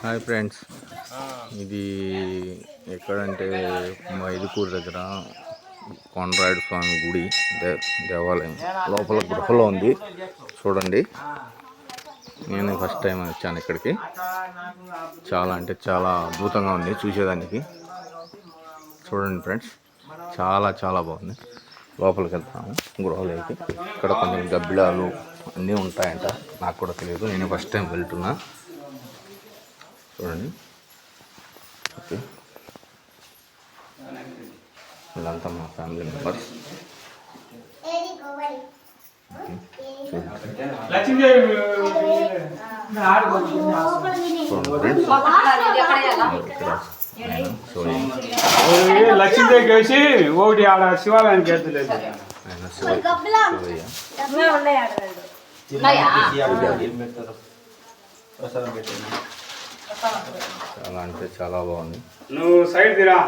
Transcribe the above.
Hi friends, ఇది ఎక్కడంటే మైదుకూరు దగ్గర కొండరాయుడు స్వామి గుడి దేవాలయం లోపల గృహలో ఉంది. చూడండి, నేను ఫస్ట్ టైం వచ్చాను ఇక్కడికి. చాలా అంటే చాలా అద్భుతంగా ఉంది చూసేదానికి. చూడండి ఫ్రెండ్స్, చాలా చాలా బాగుంది. లోపలికి వెళ్తాము గృహలోకి. ఇక్కడ కొంచెం గబ్బిలాలు అన్నీ ఉంటాయంట, నాకు కూడా తెలియదు, నేను ఫస్ట్ టైం వెళ్తున్నా. చూడండి, ఓకే, వీళ్ళంతా మా ఫ్యామిలీ మెంబర్స్. లక్ష్మీదేవి కలిసి ఒకటి ఆడ శివాలయానికి వెళ్తలేదు. చాలా అంటే చాలా బాగుంది. నువ్వు సైడ్ తీరా.